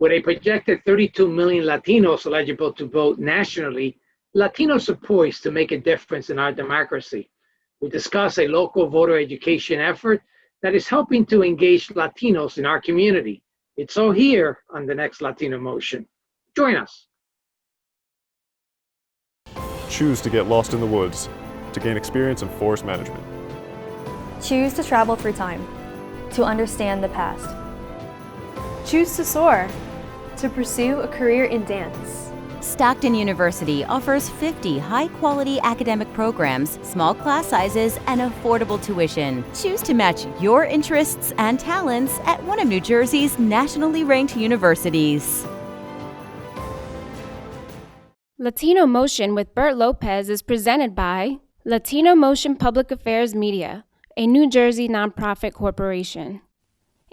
With a projected 32 million Latinos eligible to vote nationally, Latinos are poised to make a difference in our democracy. We discuss a local voter education effort that is helping to engage Latinos in our community. It's all here on the next Latino Motion. Join us. Choose to get lost in the woods to gain experience in forest management. Choose to travel through time to understand the past. Choose to soar to pursue a career in dance. Stockton University offers 50 high-quality academic programs, small class sizes, and affordable tuition. Choose to match your interests and talents at one of New Jersey's nationally ranked universities. Latino Motion with Bert Lopez is presented by Latino Motion Public Affairs Media, a New Jersey nonprofit corporation,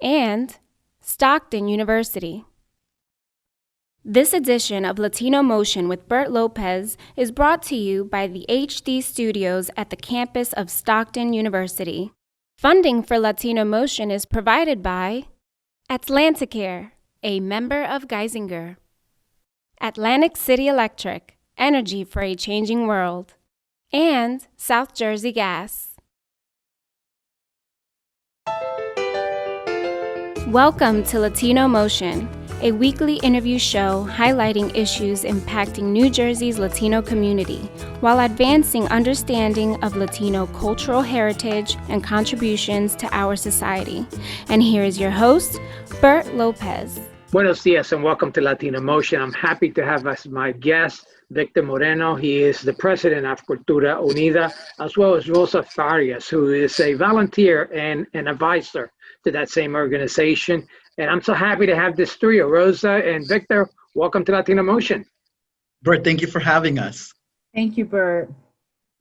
and Stockton University. This edition of Latino Motion with Bert Lopez is brought to you by the HD Studios at the campus of Stockton University. Funding for Latino Motion is provided by Atlanticare, a member of Geisinger, Atlantic City Electric, energy for a changing world, and South Jersey Gas. Welcome to Latino Motion, a weekly interview show highlighting issues impacting New Jersey's Latino community while advancing understanding of Latino cultural heritage and contributions to our society. And here is your host, Bert Lopez. Buenos dias and welcome to Latino Motion. I'm happy to have as my guest Victor Moreno. He is the president of Cultura Unida, as well as Rosa Farias, who is a volunteer and an advisor to that same organization. And I'm so happy to have this trio. Rosa and Victor, welcome to Latino Motion. Bert, thank you for having us. Thank you, Bert.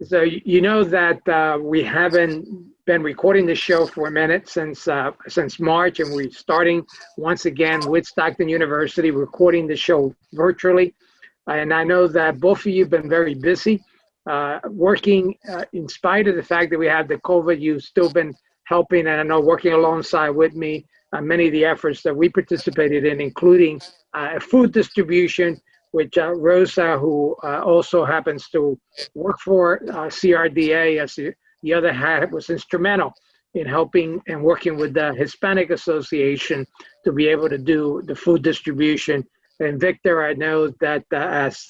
So you know that we haven't been recording this show for a minute since March, and we're starting once again with Stockton University, recording the show virtually. And I know that both of you have been very busy working in spite of the fact that we have the COVID. You've still been helping, and I know working alongside with me many of the efforts that we participated in, including food distribution, which Rosa, who also happens to work for CRDA as the other hat, was instrumental in helping and working with the Hispanic Association to be able to do the food distribution. And Victor, I know that as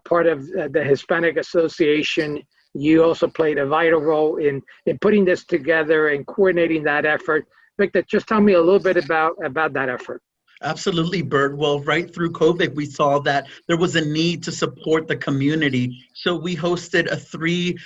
part of the Hispanic Association, you also played a vital role in putting this together and coordinating that effort. Victor, just tell me a little bit about that effort. Absolutely, Bert. Well, right through COVID, we saw that there was a need to support the community. So we hosted a 3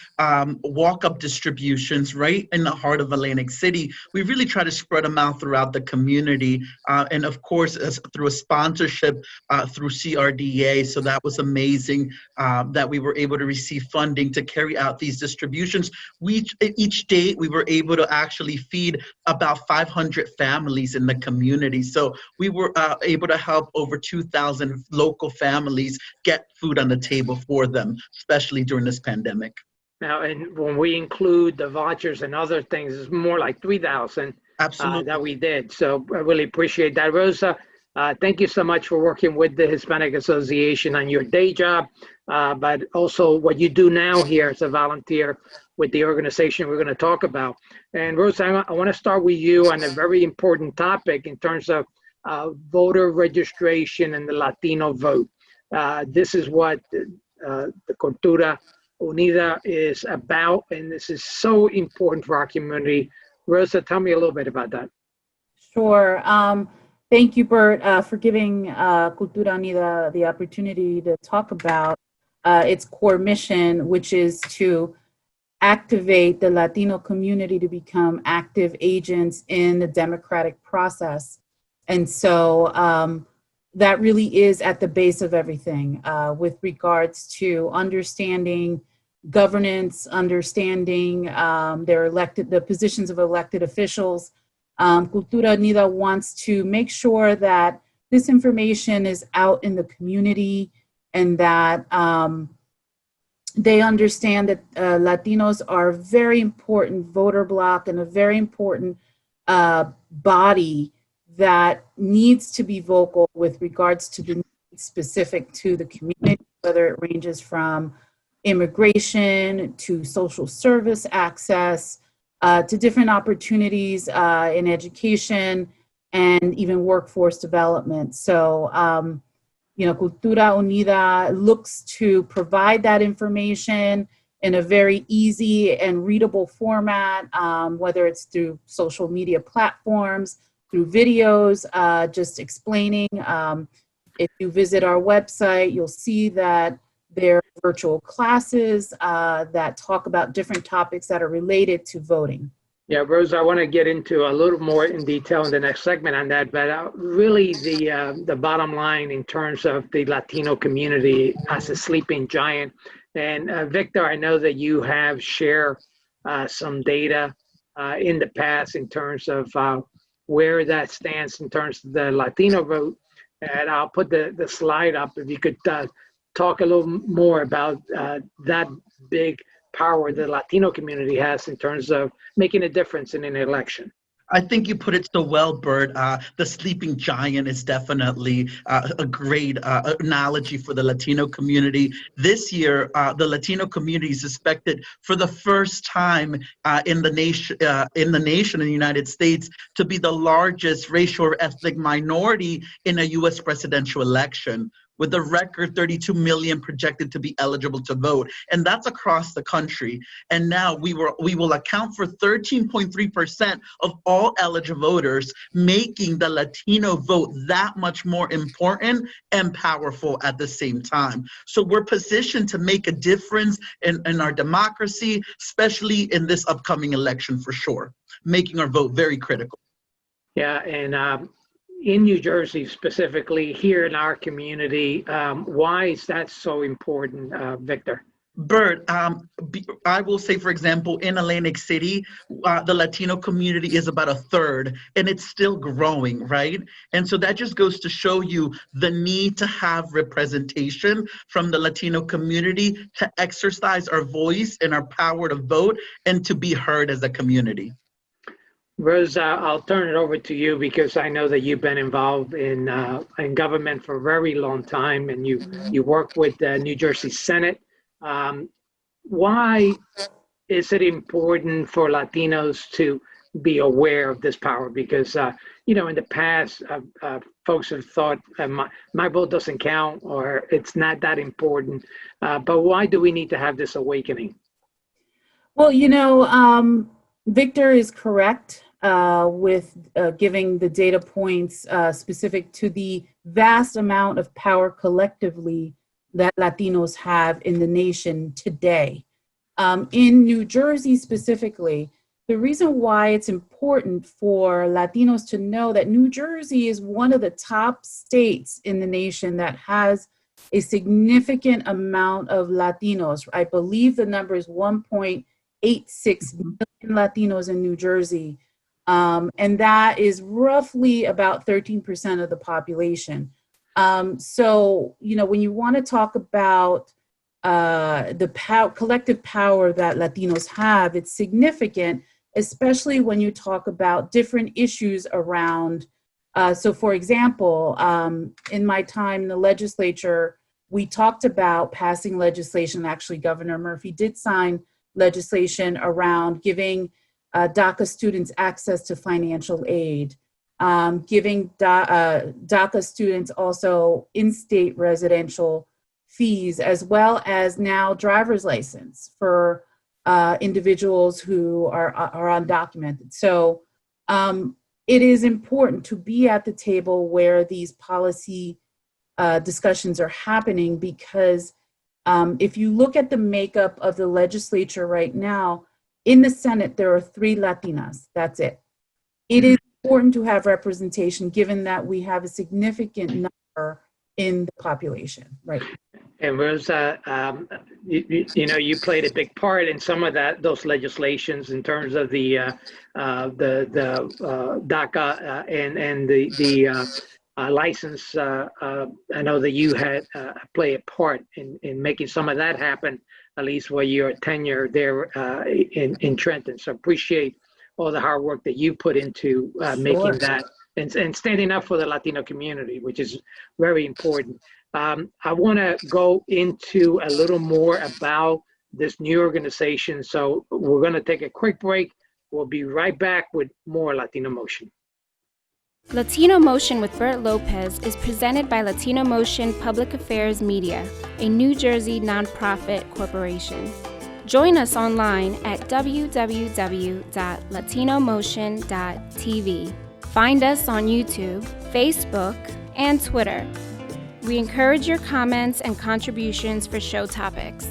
walk-up distributions right in the heart of Atlantic City. We really try to spread them out throughout the community. And of course, through a sponsorship through CRDA. So that was amazing that we were able to receive funding to carry out these distributions. Each day, we were able to actually feed about 500 families in the community. So we were able to help over 2,000 local families get food on the table for them, especially during this pandemic. Now, and when we include the vouchers and other things, it's more like 3,000 that we did. So I really appreciate that. Rosa, thank you so much for working with the Hispanic Association on your day job, but also what you do now here as a volunteer with the organization we're going to talk about. And Rosa, I want to start with you on a very important topic in terms of voter registration and the Latino vote. This is what the Cultura Unida is about, and this is so important for our community. Rosa, tell me a little bit about that. Sure. Thank you, Bert, for giving Cultura Unida the opportunity to talk about its core mission, which is to activate the Latino community to become active agents in the democratic process. And so that really is at the base of everything with regards to understanding governance, understanding the positions of elected officials. Cultura Unida wants to make sure that this information is out in the community and that they understand that Latinos are a very important voter bloc and a very important body that needs to be vocal with regards to the needs specific to the community, whether it ranges from immigration to social service access, to different opportunities in education and even workforce development. So, Cultura Unida looks to provide that information in a very easy and readable format, whether it's through social media platforms, through videos, just explaining. If you visit our website, you'll see that there are virtual classes that talk about different topics that are related to voting. Yeah, Rose, I want to get into a little more in detail in the next segment on that, but really the bottom line in terms of the Latino community as a sleeping giant. And Victor, I know that you have shared some data in the past in terms of where that stands in terms of the Latino vote. And I'll put the slide up if you could talk a little more about that big power the Latino community has in terms of making a difference in an election. I think you put it so well, Bert. The sleeping giant is definitely a great analogy for the Latino community. This year, the Latino community is expected for the first time in the nation, in the United States, to be the largest racial or ethnic minority in a U.S. presidential election, with a record 32 million projected to be eligible to vote. And that's across the country. And now we will account for 13.3% of all eligible voters, making the Latino vote that much more important and powerful at the same time. So we're positioned to make a difference in our democracy, especially in this upcoming election for sure, making our vote very critical. Yeah, and in New Jersey specifically, here in our community, why is that so important, Victor? Bert, I will say, for example, in Atlantic City, the Latino community is about a third, and it's still growing, right? And so that just goes to show you the need to have representation from the Latino community to exercise our voice and our power to vote and to be heard as a community. Rose, I'll turn it over to you because I know that you've been involved in government for a very long time, and you work with the New Jersey Senate. Why is it important for Latinos to be aware of this power? Because in the past, folks have thought my vote doesn't count or it's not that important. But why do we need to have this awakening? Well, Victor is correct with giving the data points specific to the vast amount of power collectively that Latinos have in the nation today. In New Jersey specifically, the reason why it's important for Latinos to know that New Jersey is one of the top states in the nation that has a significant amount of Latinos. I believe the number is 1.86 million Latinos in New Jersey. And that is roughly about 13% of the population. So, when you want to talk about the collective power that Latinos have, it's significant, especially when you talk about different issues around. So, for example, in my time in the legislature, we talked about passing legislation. Actually, Governor Murphy did sign legislation around giving DACA students access to financial aid, giving DACA students also in-state residential fees, as well as now driver's license for individuals who are undocumented. So it is important to be at the table where these policy discussions are happening, because if you look at the makeup of the legislature right now, in the Senate, there are 3 Latinas. That's it. It is important to have representation, given that we have a significant number in the population, right? And Rose, you played a big part in some of those legislations in terms of the DACA and the license. I know that you had play a part in making some of that happen, at least while your tenure there in Trenton. So appreciate all the hard work that you put into making that and standing up for the Latino community, which is very important. I want to go into a little more about this new organization. So we're going to take a quick break. We'll be right back with more Latino Motion. Latino Motion with Bert Lopez is presented by Latino Motion Public Affairs Media, a New Jersey nonprofit corporation. Join us online at www.latinomotion.tv. Find us on YouTube, Facebook, and Twitter. We encourage your comments and contributions for show topics.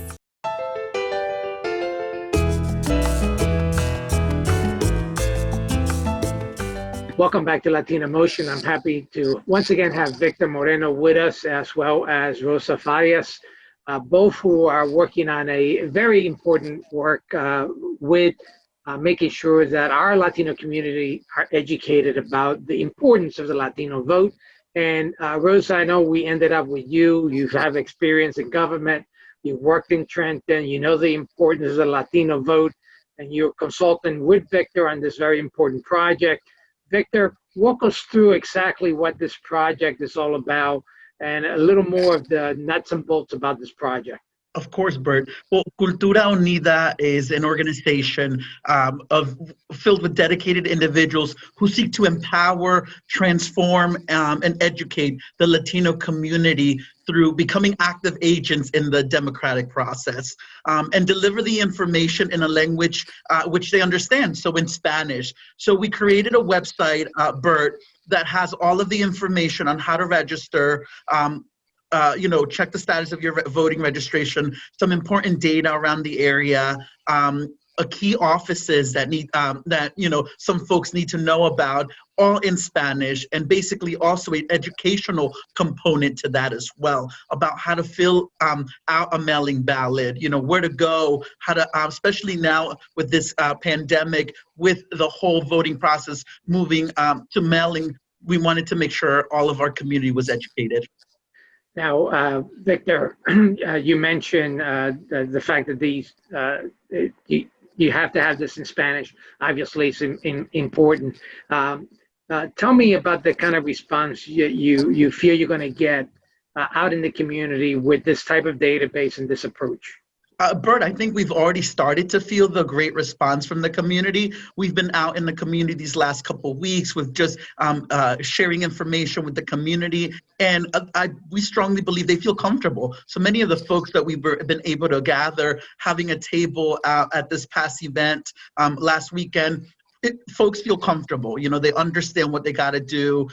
Welcome back to Latino Motion. I'm happy to once again have Victor Moreno with us, as well as Rosa Farias, both who are working on a very important work with making sure that our Latino community are educated about the importance of the Latino vote. And Rosa, I know we ended up with you. You have experience in government. You worked in Trenton. You know the importance of the Latino vote, and you're consulting with Victor on this very important project. Victor, walk us through exactly what this project is all about and a little more of the nuts and bolts about this project. Of course, Bert. Well, Cultura Unida is an organization filled with dedicated individuals who seek to empower, transform, and educate the Latino community through becoming active agents in the democratic process, and deliver the information in a language which they understand, so in Spanish. So we created a website, Bert, that has all of the information on how to register, check the status of your voting registration, some important data around the area, key offices that need some folks need to know about, all in Spanish, and basically also an educational component to that as well, about how to fill out a mailing ballot, where to go, how to, especially now with this pandemic, with the whole voting process moving to mailing, we wanted to make sure all of our community was educated. Now, Victor, you mentioned the fact that these you have to have this in Spanish. Obviously, it's important. Tell me about the kind of response you feel you're going to get out in the community with this type of database and this approach. Bert, I think we've already started to feel the great response from the community. We've been out in the community these last couple of weeks with just sharing information with the community, and we strongly believe they feel comfortable. So many of the folks that we've been able to gather, having a table at this past event last weekend, folks feel comfortable. They understand what they got to do.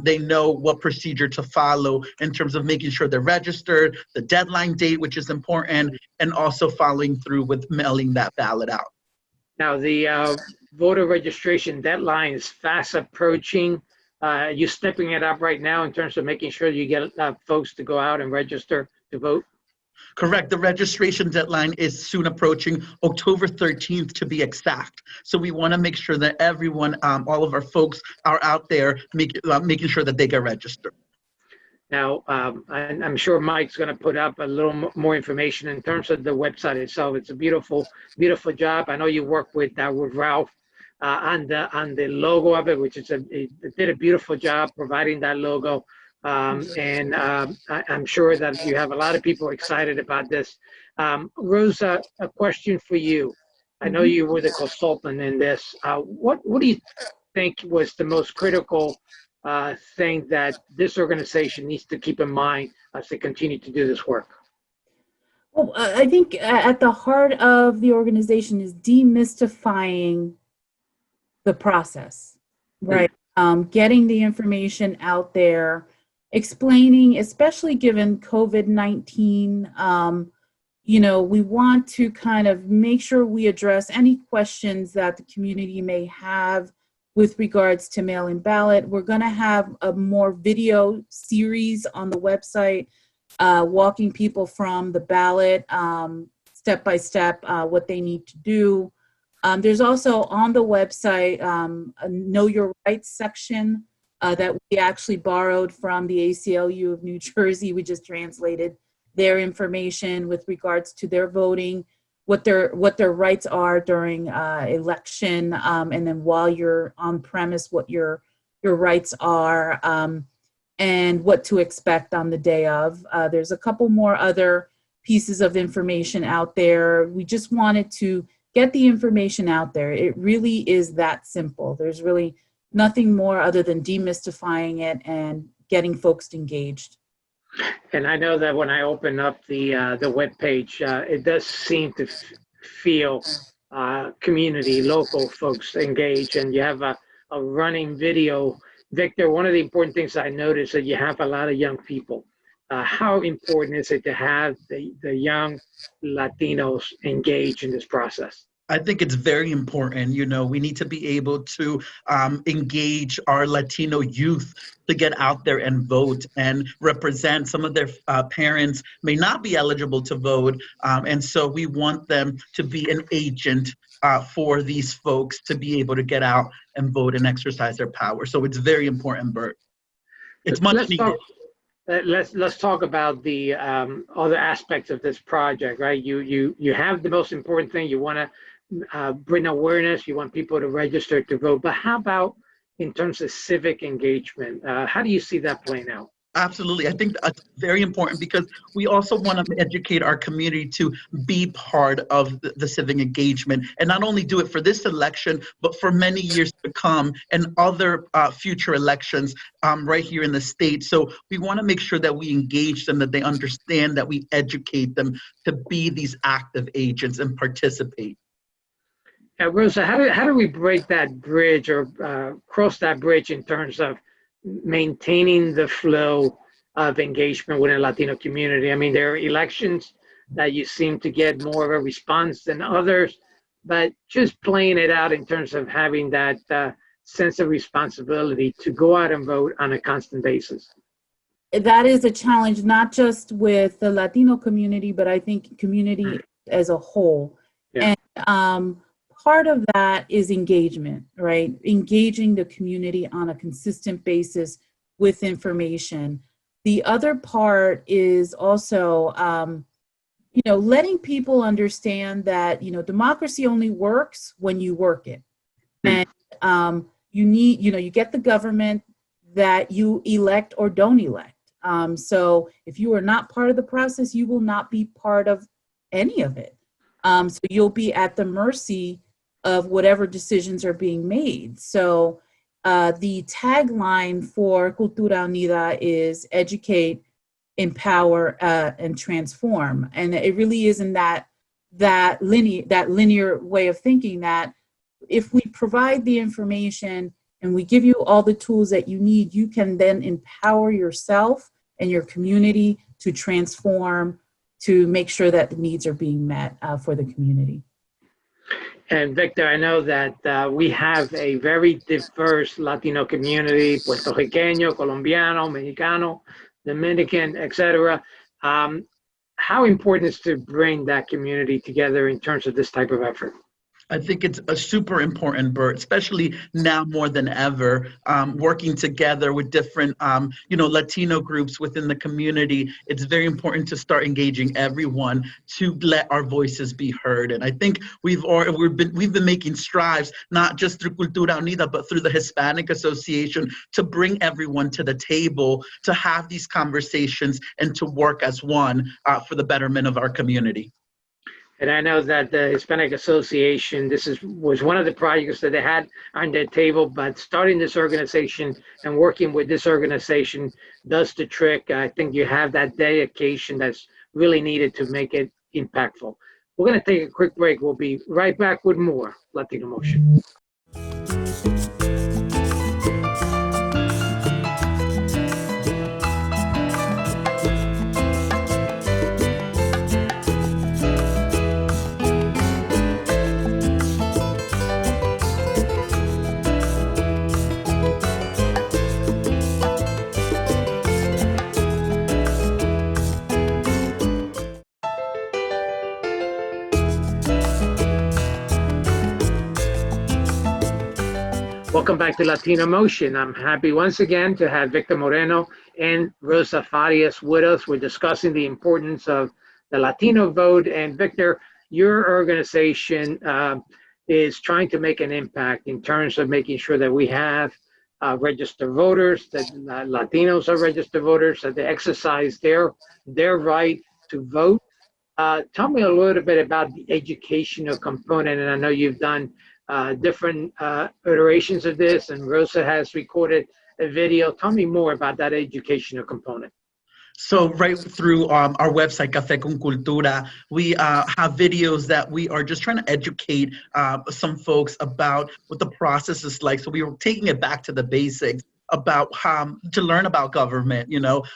They know what procedure to follow in terms of making sure they're registered, the deadline date, which is important, and also following through with mailing that ballot out. Now, the voter registration deadline is fast approaching. You're stepping it up right now in terms of making sure you get folks to go out and register to vote? Correct. The registration deadline is soon approaching, October 13th to be exact. So we want to make sure that everyone, all of our folks are out there making sure that they get registered. Now, I'm sure Mike's going to put up a little more information in terms of the website itself. It's a beautiful, beautiful job. I know you work with Ralph on the logo of it, which is it did a beautiful job providing that logo. And I'm sure that you have a lot of people excited about this. Rosa, a question for you. I know you were the consultant in this. What do you think was the most critical thing that this organization needs to keep in mind as they continue to do this work? Well, I think at the heart of the organization is demystifying the process, right? Getting the information out there, explaining, especially given COVID-19, we want to kind of make sure we address any questions that the community may have with regards to mail-in ballot. We're going to have a more video series on the website, walking people from the ballot, step by step, what they need to do. There's also on the website a Know Your Rights section that we actually borrowed from the ACLU of New Jersey. We just translated their information with regards to their voting, what their rights are during election, and then while you're on premise, what your your rights are, and what to expect on the day of. There's a couple more other pieces of information out there. We just wanted to get the information out there. It really is that simple. There's really nothing more other than demystifying it and getting folks engaged. And I know that when I open up the webpage, it does seem to feel community, local folks engaged, and you have a running video. Victor, one of the important things I noticed that you have a lot of young people. How important is it to have the young Latinos engaged in this process? I think it's very important. You know, we need to be able to engage our Latino youth to get out there and vote and represent. Some of their parents may not be eligible to vote. And so we want them to be an agent for these folks to be able to get out and vote and exercise their power. So it's very important, Bert. It's much needed. Let's talk about the other aspects of this project, right? You have the most important thing. You want to bring awareness. You want people to register to vote. But how about in terms of civic engagement? How do you see that playing out? Absolutely. I think that's very important because we also want to educate our community to be part of the civic engagement and not only do it for this election, but for many years to come and other future elections right here in the state. So we want to make sure that we engage them, that they understand, that we educate them to be these active agents and participate. Rosa, how do we break that bridge or cross that bridge in terms of maintaining the flow of engagement within the Latino community? I mean, there are elections that you seem to get more of a response than others, but just playing it out in terms of having that sense of responsibility to go out and vote on a constant basis. That is a challenge, not just with the Latino community, but I think community as a whole. Yeah. And part of that is engagement, right? Engaging the community on a consistent basis with information. The other part is also, letting people understand that, democracy only works when you work it. And you get the government that you elect or don't elect. So if you are not part of the process, you will not be part of any of it. So you'll be at the mercy of whatever decisions are being made. So the tagline for Cultura Unida is educate, empower, and transform. And it really is in that linear way of thinking that if we provide the information and we give you all the tools that you need, you can then empower yourself and your community to transform, to make sure that the needs are being met for the community. And Victor, I know that we have a very diverse Latino community, Puerto Riqueño, Colombiano, Mexicano, Dominican, etc. How important is to bring that community together in terms of this type of effort? I think it's a super important, Bert, especially now more than ever, working together with different, Latino groups within the community. It's very important to start engaging everyone to let our voices be heard. And I think we've been making strides, not just through Cultura Unida, but through the Hispanic Association to bring everyone to the table, to have these conversations and to work as one for the betterment of our community. And I know that the Hispanic Association, was one of the projects that they had on their table, but starting this organization and working with this organization does the trick. I think you have that dedication that's really needed to make it impactful. We're going to take a quick break. We'll be right back with more Latino Motion. Welcome back to Latino Motion. I'm happy once again to have Victor Moreno and Rosa Farias with us. We're discussing the importance of the Latino vote. And Victor, your organization is trying to make an impact in terms of making sure that we have registered voters, that Latinos are registered voters, that they exercise their right to vote. Tell me a little bit about the educational component, and I know you've done different iterations of this, and Rosa has recorded a video. Tell me more about that educational component. So right through our website, Café con Cultura, we have videos that we are just trying to educate some folks about what the process is like. So we were taking it back to the basics about how to learn about government,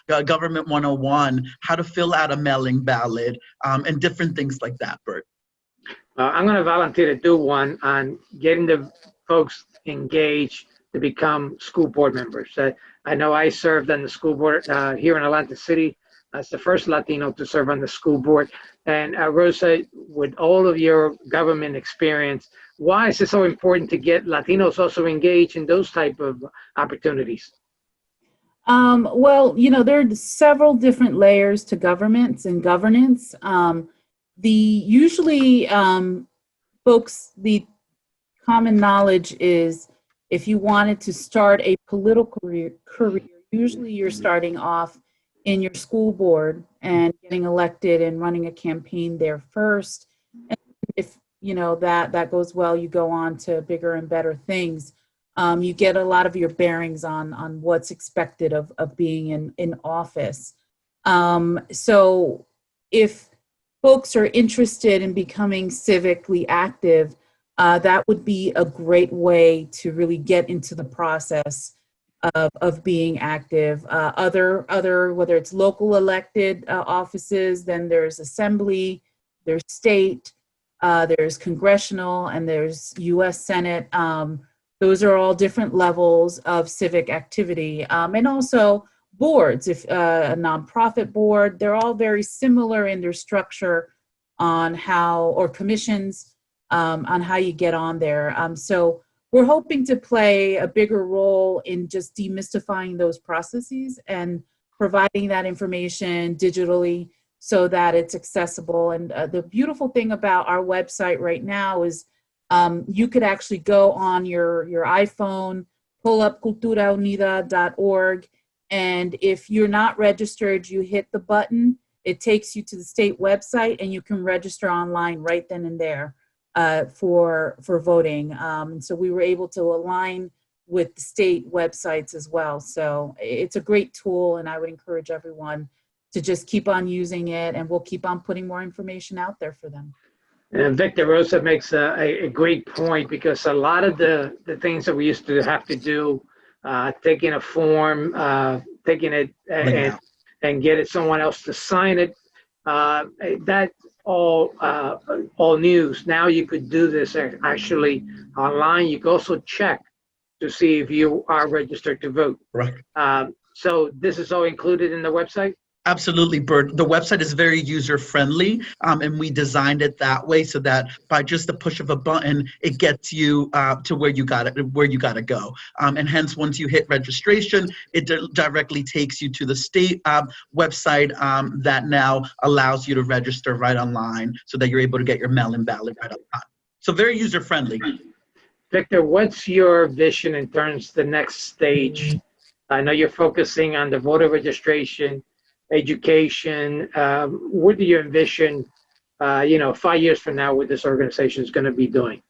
government 101, how to fill out a mailing ballot, and different things like that, Bert. I'm going to volunteer to do one on getting the folks engaged to become school board members. I know I served on the school board here in Atlantic City. That's the first Latino to serve on the school board. And Rosa, with all of your government experience, why is it so important to get Latinos also engaged in those type of opportunities? Well, there are several different layers to governments and governance. Usually folks, the common knowledge is if you wanted to start a political career, usually you're starting off in your school board and getting elected and running a campaign there first. And if that goes well, you go on to bigger and better things. You get a lot of your bearings on what's expected of being in office. So if folks are interested in becoming civically active, that would be a great way to really get into the process of being active. Other whether it's local elected offices, then there's assembly, there's state, there's congressional, and there's U.S. Senate. Those are all different levels of civic activity. And also boards, if a nonprofit board, they're all very similar in their structure on how, or commissions, on how you get on there. So we're hoping to play a bigger role in just demystifying those processes and providing that information digitally so that it's accessible. And the beautiful thing about our website right now is you could actually go on your iPhone, pull up culturaunida.org, and if you're not registered, you hit the button, it takes you to the state website, and you can register online right then and there for voting. And so we were able to align with the state websites as well. So it's a great tool, and I would encourage everyone to just keep on using it, and we'll keep on putting more information out there for them. And Victor Rosa makes a great point, because a lot of the things that we used to have to do, taking a form, taking it and get it someone else to sign it, that's all news. Now you could do this actually online. You can also check to see if you are registered to vote. Right. So this is all included in the website? Absolutely, Bert. The website is very user-friendly, and we designed it that way so that by just the push of a button, it gets you to where you got to go. And hence, once you hit registration, it directly takes you to the state website that now allows you to register right online, so that you're able to get your mail-in ballot right online. So very user-friendly. Victor, what's your vision in terms of the next stage? I know you're focusing on the voter registration, education. What do you envision, 5 years from now, what this organization is going to be doing?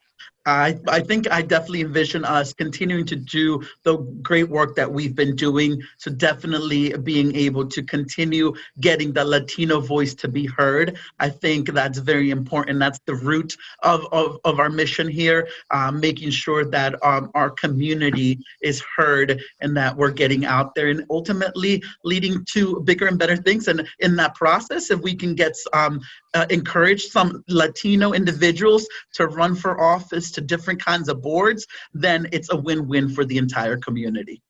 I think I definitely envision us continuing to do the great work that we've been doing. So definitely being able to continue getting the Latino voice to be heard. I think that's very important. That's the root of our mission here, making sure that our community is heard and that we're getting out there, and ultimately leading to bigger and better things. And in that process, if we can get encourage some Latino individuals to run for office, to different kinds of boards, then it's a win-win for the entire community.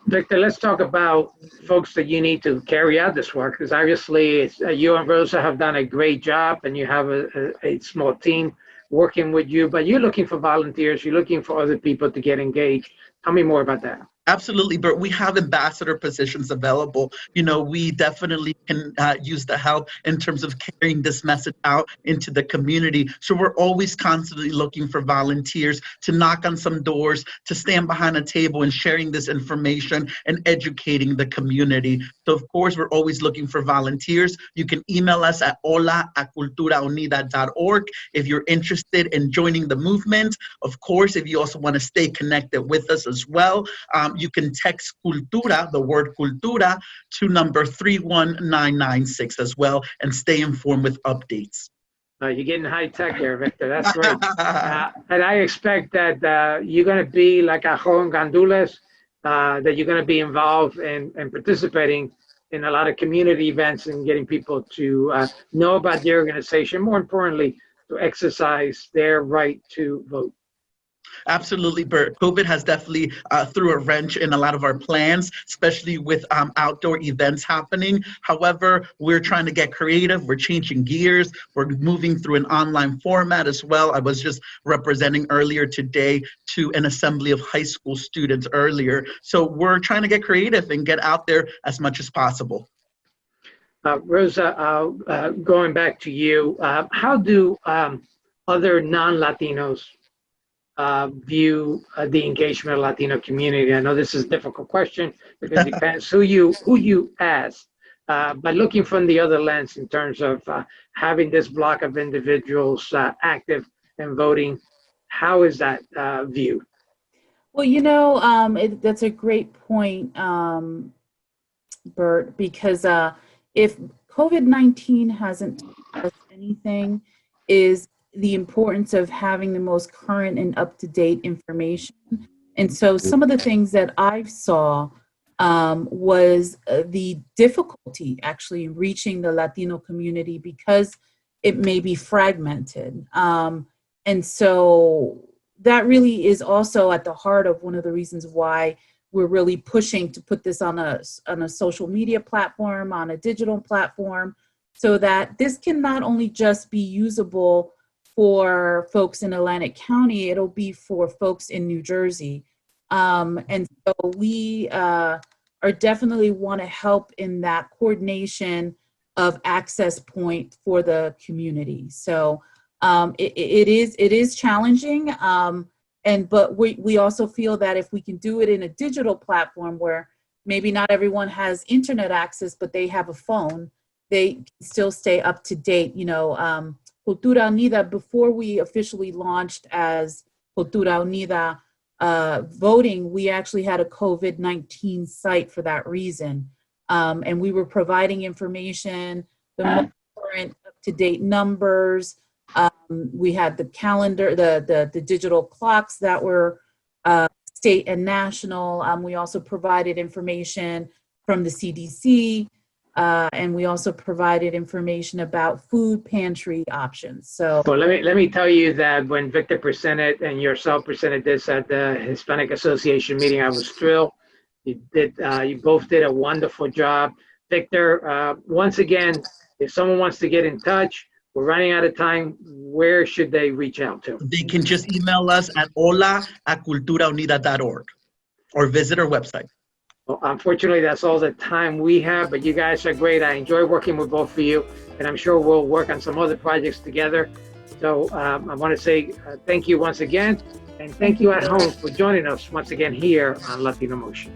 Victor, let's talk about folks that you need to carry out this work, because obviously you and Rosa have done a great job, and you have a small team working with you, but you're looking for volunteers, you're looking for other people to get engaged. Tell me more about that. Absolutely, but we have ambassador positions available. We definitely can use the help in terms of carrying this message out into the community. So we're always constantly looking for volunteers to knock on some doors, to stand behind a table and sharing this information and educating the community. So of course, we're always looking for volunteers. You can email us at hola@culturaunida.org if you're interested in joining the movement. Of course, if you also want to stay connected with us as well, you can text Cultura, the word Cultura, to number 31996 as well, and stay informed with updates. You're getting high tech there, Victor. That's great. And I expect that you're going to be like a Joven Gandules, that you're going to be involved and participating in a lot of community events and getting people to know about the organization, more importantly, to exercise their right to vote. Absolutely, Bert. COVID has definitely threw a wrench in a lot of our plans, especially with outdoor events happening. However, we're trying to get creative. We're changing gears. We're moving through an online format as well. I was just representing earlier today to an assembly of high school students earlier. So we're trying to get creative and get out there as much as possible. Rosa, going back to you, how do other non-Latinos view the engagement of Latino community? I know this is a difficult question because it depends who you ask, but looking from the other lens in terms of having this block of individuals active and voting, how is that viewed? Well, that's a great point, Bert, because if COVID-19 hasn't taught us anything, is the importance of having the most current and up-to-date information. And so some of the things that I saw was the difficulty actually reaching the Latino community because it may be fragmented. And so that really is also at the heart of one of the reasons why we're really pushing to put this on a social media platform, on a digital platform, so that this can not only just be usable for folks in Atlantic County, it'll be for folks in New Jersey. And so we are definitely want to help in that coordination of access point for the community. So it is challenging. But we also feel that if we can do it in a digital platform where maybe not everyone has internet access, but they have a phone, they can still stay up to date. Cultura Unida, before we officially launched as Cultura Unida voting, we actually had a COVID-19 site for that reason. And we were providing information, the most current up-to-date numbers. We had the calendar, the digital clocks that were state and national. We also provided information from the CDC. And we also provided information about food pantry options. So, well, let me tell you that when Victor presented and yourself presented this at the Hispanic Association meeting, I was thrilled. You both did a wonderful job. Victor, once again, if someone wants to get in touch, we're running out of time. Where should they reach out to? They can just email us at hola@culturaunida.org or visit our website. Well, unfortunately, that's all the time we have, but you guys are great. I enjoy working with both of you, and I'm sure we'll work on some other projects together. So I want to say thank you once again, and thank you at home for joining us once again here on Latino Motion.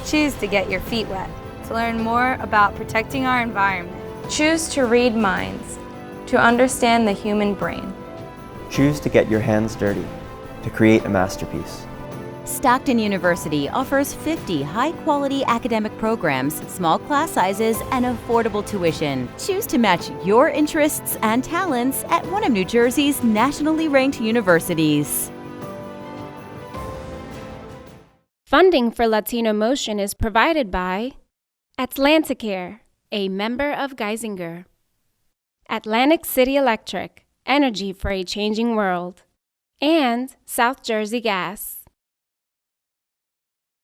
Choose to get your feet wet, to learn more about protecting our environment. Choose to read minds, to understand the human brain. Choose to get your hands dirty, to create a masterpiece. Stockton University offers 50 high-quality academic programs, small class sizes, and affordable tuition. Choose to match your interests and talents at one of New Jersey's nationally ranked universities. Funding for Latino Motion is provided by Atlanticare, a member of Geisinger. Atlantic City Electric, energy for a changing world. And South Jersey Gas.